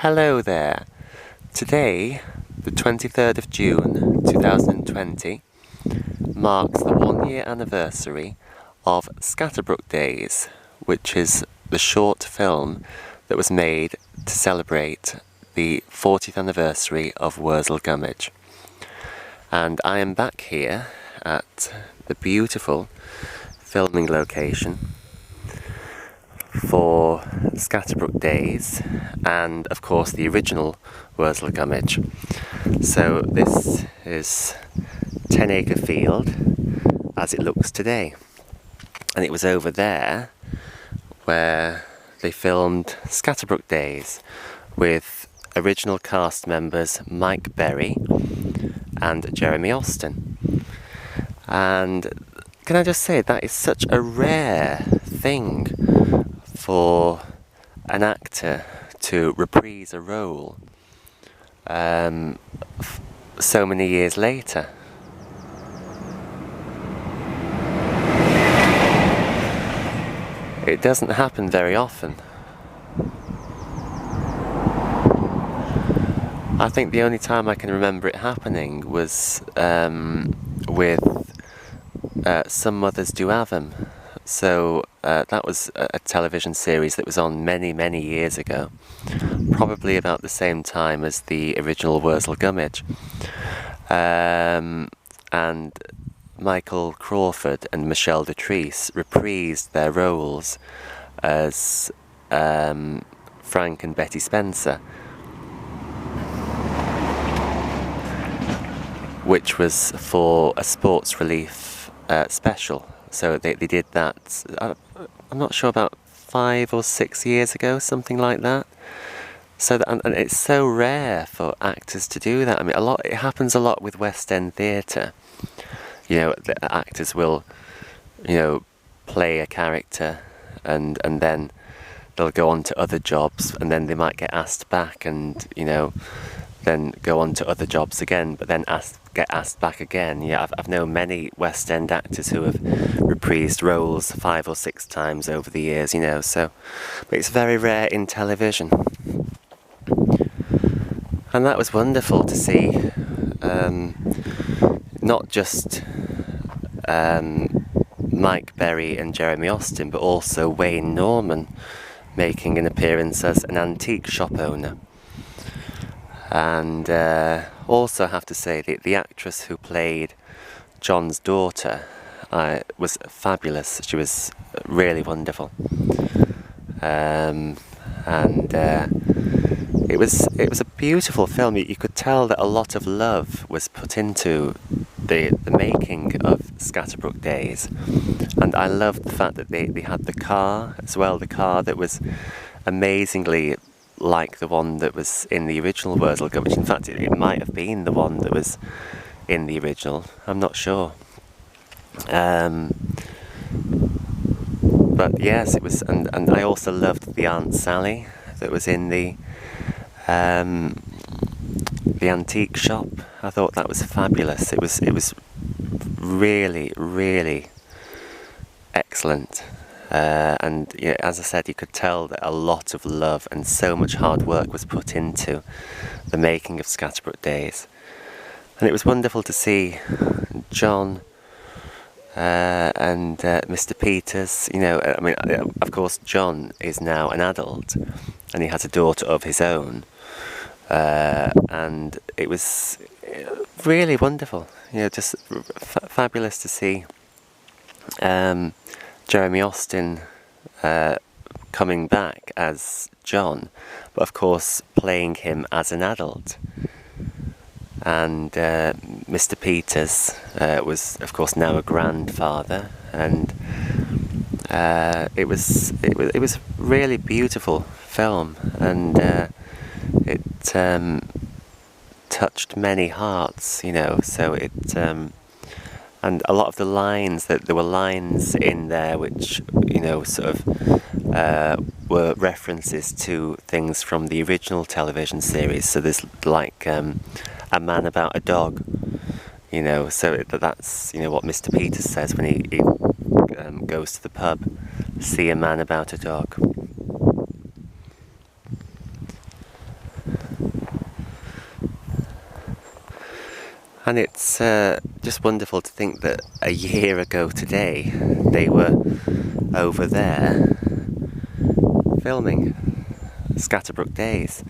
Hello there. Today, the 23rd of June 2020, marks the 1-year anniversary of Scatterbrook Days, which is the short film that was made to celebrate the 40th anniversary of Worzel Gummidge. And I am back here at the beautiful filming location for Scatterbrook Days and of course the original Worzel Gummidge. So this is 10 Acre Field as it looks today, and it was over there where they filmed Scatterbrook Days with original cast members Mike Berry and Jeremy Austin. And can I just say, that is such a rare thing for an actor to reprise a role so many years later. It doesn't happen very often. I think the only time I can remember it happening was with Some Mothers Do Have 'Em. So that was a television series that was on many years ago, probably about the same time as the original Worzel Gummidge. And Michael Crawford and Michelle Detrice reprised their roles as Frank and Betty Spencer, which was for a Sports Relief special. So they did that, I'm not sure, about 5 or 6 years ago, something like that. So and it's so rare for actors to do that. I mean, it happens a lot with West End theatre. You know, the actors will, play a character and then they'll go on to other jobs, and then they might get asked back and, then go on to other jobs again, but then get asked back again. Yeah, I've known many West End actors who have reprised roles 5 or 6 times over the years, so, but it's very rare in television. And that was wonderful to see, not just Mike Berry and Jeremy Austin, but also Wayne Norman making an appearance as an antique shop owner. And also have to say the actress who played John's daughter was fabulous. She was really wonderful, and it was a beautiful film. You could tell that a lot of love was put into the making of Scatterbrook Days, and I loved the fact that they had the car as well, the car that was amazingly like the one that was in the original Worzel Gummidge. In fact, it might have been the one that was in the original, I'm not sure. But yes, it was, and I also loved the Aunt Sally that was in the antique shop. I thought that was fabulous. It was really excellent. And as I said, you could tell that a lot of love and so much hard work was put into the making of Scatterbrook Days. And it was wonderful to see John and Mr. Peters. I mean, of course, John is now an adult and he has a daughter of his own. And it was really wonderful, just fabulous to see Jeremy Austin coming back as John, but of course playing him as an adult. And Mr. Peters was of course now a grandfather, and it was really beautiful film, and it touched many hearts, so it and a lot of the lines, that there were lines in there which sort of were references to things from the original television series. So there's like a man about a dog, so that's what Mr. Peters says when he goes to the pub, see a man about a dog. And it's just wonderful to think that a year ago today they were over there filming Scatterbrook Days.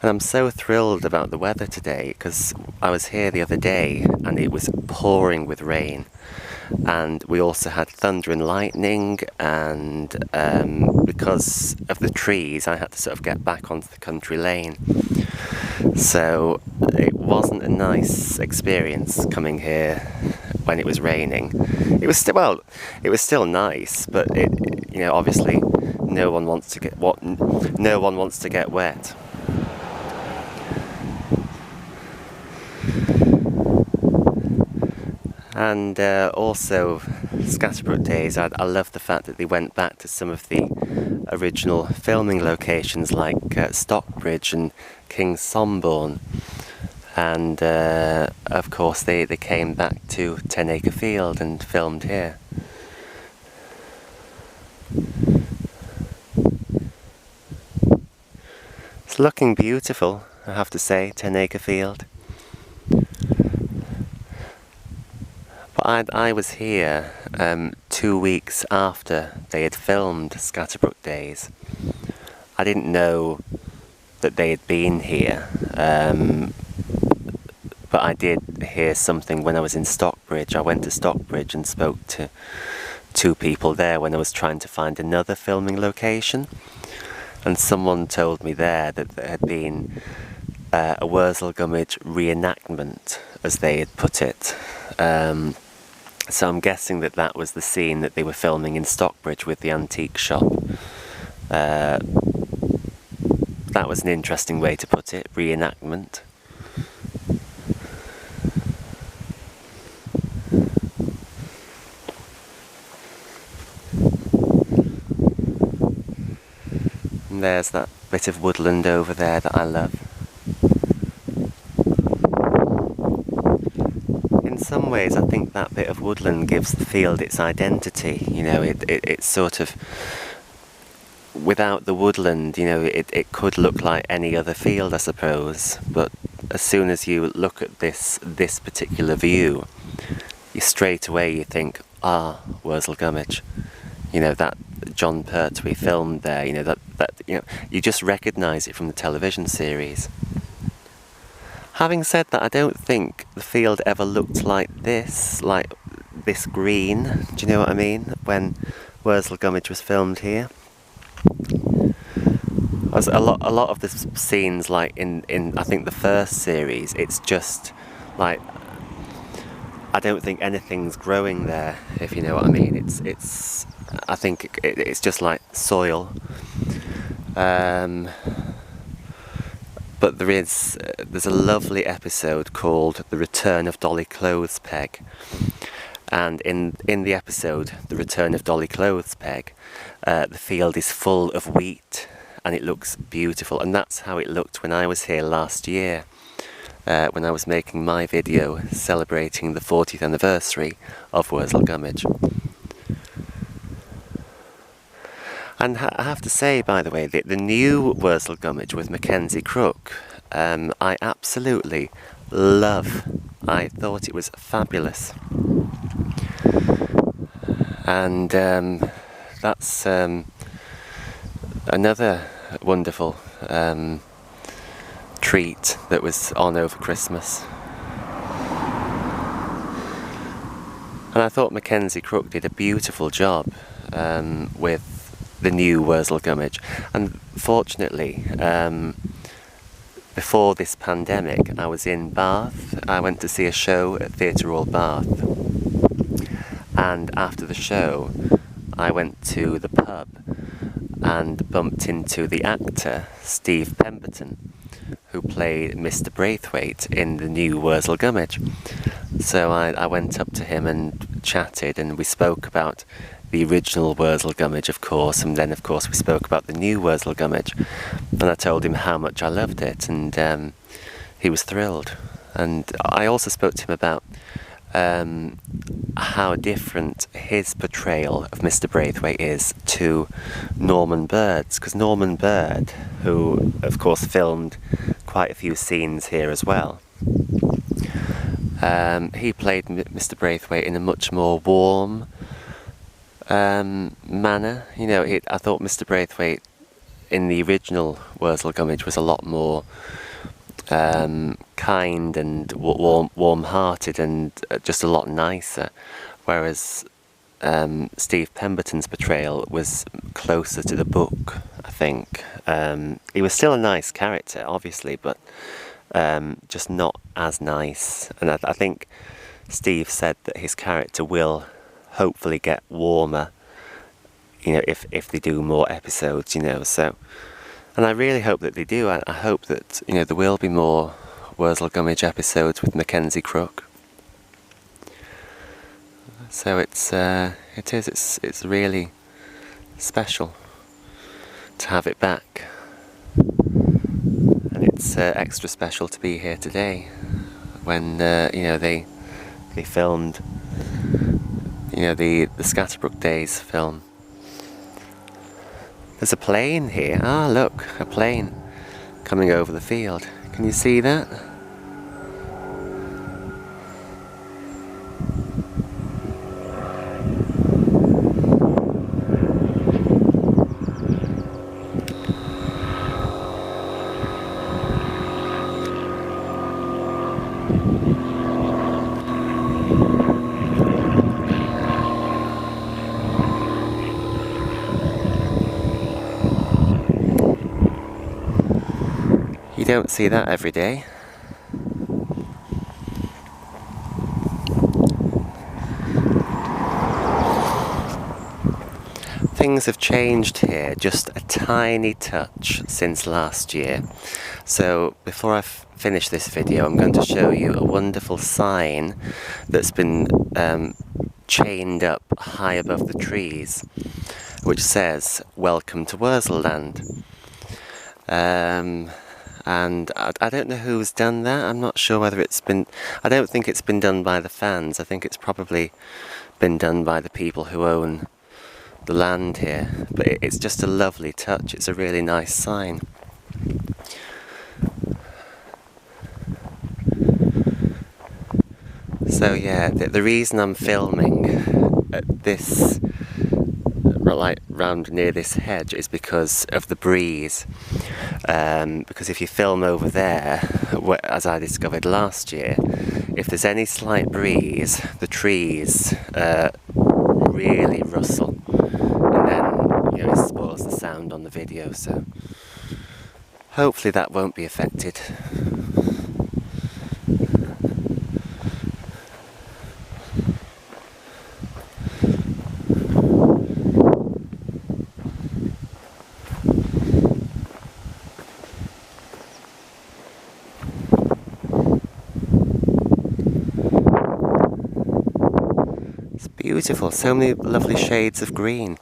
And I'm so thrilled about the weather today, because I was here the other day and it was pouring with rain. And we also had thunder and lightning, and because of the trees I had to sort of get back onto the country lane. So it wasn't a nice experience coming here when it was raining. It was still nice, but obviously no one wants to get wet. And also Scatterbrook Days, I love the fact that they went back to some of the original filming locations like Stockbridge and King's Somborne, and of course they came back to 10 Acre Field and filmed here. It's looking beautiful, I have to say, 10 Acre Field. But I was here 2 weeks after they had filmed Scatterbrook Days. I didn't know that they had been here, but I did hear something when I was in Stockbridge. I went to Stockbridge and spoke to 2 people there when I was trying to find another filming location, and someone told me there that there had been a Worzel Gummidge reenactment, as they had put it. So I'm guessing that was the scene that they were filming in Stockbridge with the antique shop. That was an interesting way to put it, reenactment. And there's that bit of woodland over there that I love. In some ways, I think that bit of woodland gives the field its identity. It's sort of, without the woodland, it could look like any other field, I suppose. But as soon as you look at this particular view, straight away you think, Worzel Gummidge. That John Pertwee filmed there. You just recognise it from the television series. Having said that, I don't think the field ever looked like this green, do you know what I mean, when Worzel Gummidge was filmed here. As a lot of the scenes, like in I think the first series, it's just like, I don't think anything's growing there, if you know what I mean. I think it's just like soil. But there's a lovely episode called The Return of Dolly Clothespeg, and in the episode The Return of Dolly Clothespeg, the field is full of wheat and it looks beautiful, and that's how it looked when I was here last year, when I was making my video celebrating the 40th anniversary of Worzel Gummidge. And I have to say, by the way, the new Worzel Gummidge with Mackenzie Crook, I absolutely love. I thought it was fabulous. And that's another wonderful treat that was on over Christmas. And I thought Mackenzie Crook did a beautiful job with the new Worzel Gummidge. And fortunately, before this pandemic, I was in Bath. I went to see a show at Theatre Royal Bath, and after the show I went to the pub and bumped into the actor Steve Pemberton, who played Mr. Braithwaite in the new Worzel Gummidge. So I went up to him and chatted, and we spoke about the original Worzel Gummidge, of course, and then of course we spoke about the new Worzel Gummidge, and I told him how much I loved it, and he was thrilled. And I also spoke to him about how different his portrayal of Mr. Braithwaite is to Norman Bird's, because Norman Bird, who of course filmed quite a few scenes here as well, He played Mr. Braithwaite in a much more warm manner. You know, I thought Mr. Braithwaite in the original Worzel Gummidge was a lot more kind and warm-hearted and just a lot nicer, whereas Steve Pemberton's portrayal was closer to the book, I think. He was still a nice character, obviously, but just not as nice. And I think Steve said that his character will hopefully get warmer, you know, if they do more episodes, you know. So, and I really hope that they do. I hope that, you know, there will be more Worzel Gummidge episodes with Mackenzie Crook. So it's really special to have it back, and it's extra special to be here today when you know, they filmed, you know, the Scatterbrook Days film. There's a plane here. Ah, look, a plane coming over the field. Can you see that? You don't see that every day. Things have changed here just a tiny touch since last year. So before I finish this video, I'm going to show you a wonderful sign that's been chained up high above the trees, which says "Welcome to Worzel Land." And I don't know who's done that. I'm not sure whether it's been... I don't think it's been done by the fans. I think it's probably been done by the people who own the land here. But it's just a lovely touch. It's a really nice sign. So yeah, the reason I'm filming at this, like round near this hedge, is because of the breeze. Because if you film over there, as I discovered last year, if there's any slight breeze, the trees really rustle, and then, you know, it spoils the sound on the video. So hopefully that won't be affected. Beautiful, so many lovely shades of green.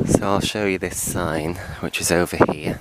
So I'll show you this sign, which is over here.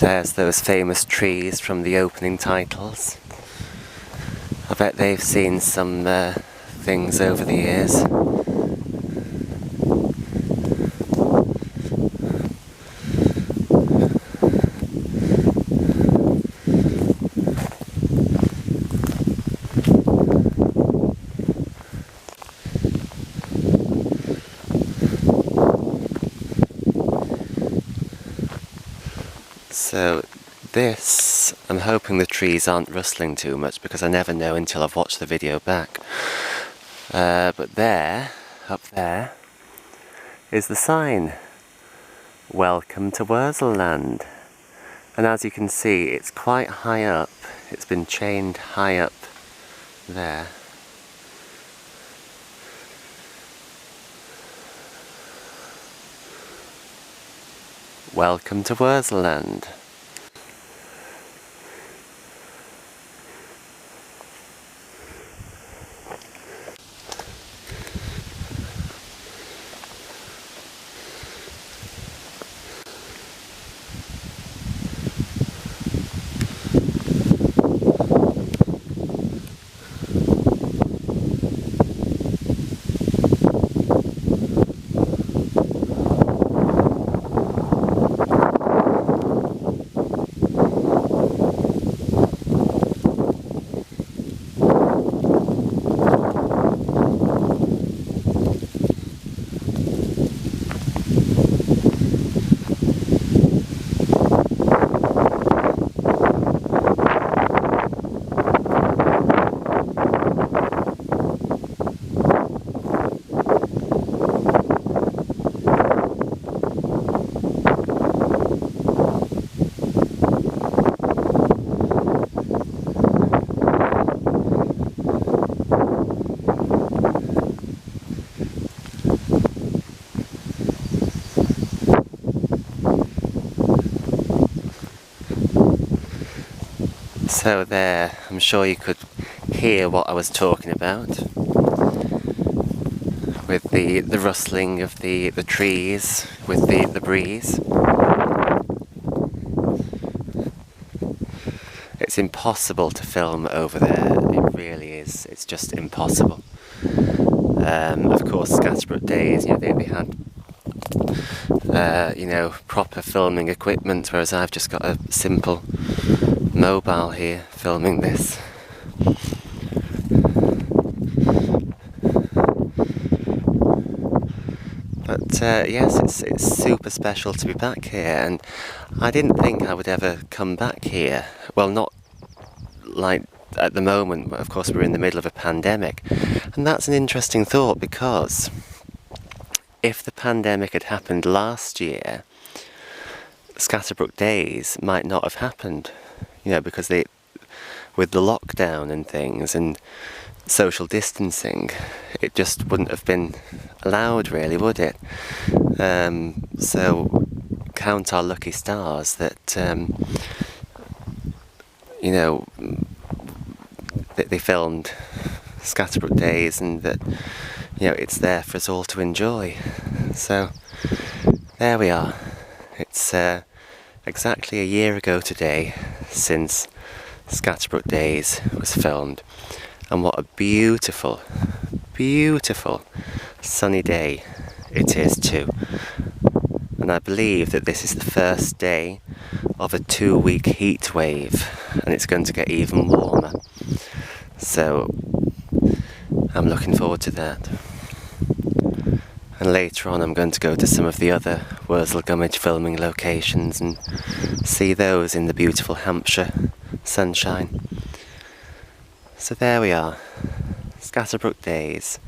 There's those famous trees from the opening titles. I bet they've seen some things over the years. So this, I'm hoping the trees aren't rustling too much because I never know until I've watched the video back. But there, up there, is the sign. Welcome to Worzel land. And as you can see, it's quite high up. It's been chained high up there. Welcome to Worzel land. So there, I'm sure you could hear what I was talking about with the rustling of the trees with the breeze. It's impossible to film over there, it really is, it's just impossible. Of course, Scatterbrook Days, they had proper filming equipment, whereas I've just got a simple mobile here filming this. But yes, it's super special to be back here, and I didn't think I would ever come back here. Well, not like at the moment, of course we're in the middle of a pandemic, and that's an interesting thought, because if the pandemic had happened last year, Scatterbrook Days might not have happened, because with the lockdown and things and social distancing, it just wouldn't have been allowed really, would it? So count our lucky stars that they filmed Scatterbrook Days, and that it's there for us all to enjoy. So there we are. It's exactly a year ago today since Scatterbrook Days was filmed, and what a beautiful, beautiful sunny day it is too. And I believe that this is the first day of a 2-week heat wave, and it's going to get even warmer. So I'm looking forward to that. And later on I'm going to go to some of the other Worzel Gummidge filming locations and see those in the beautiful Hampshire sunshine. So there we are, Scatterbrook Days.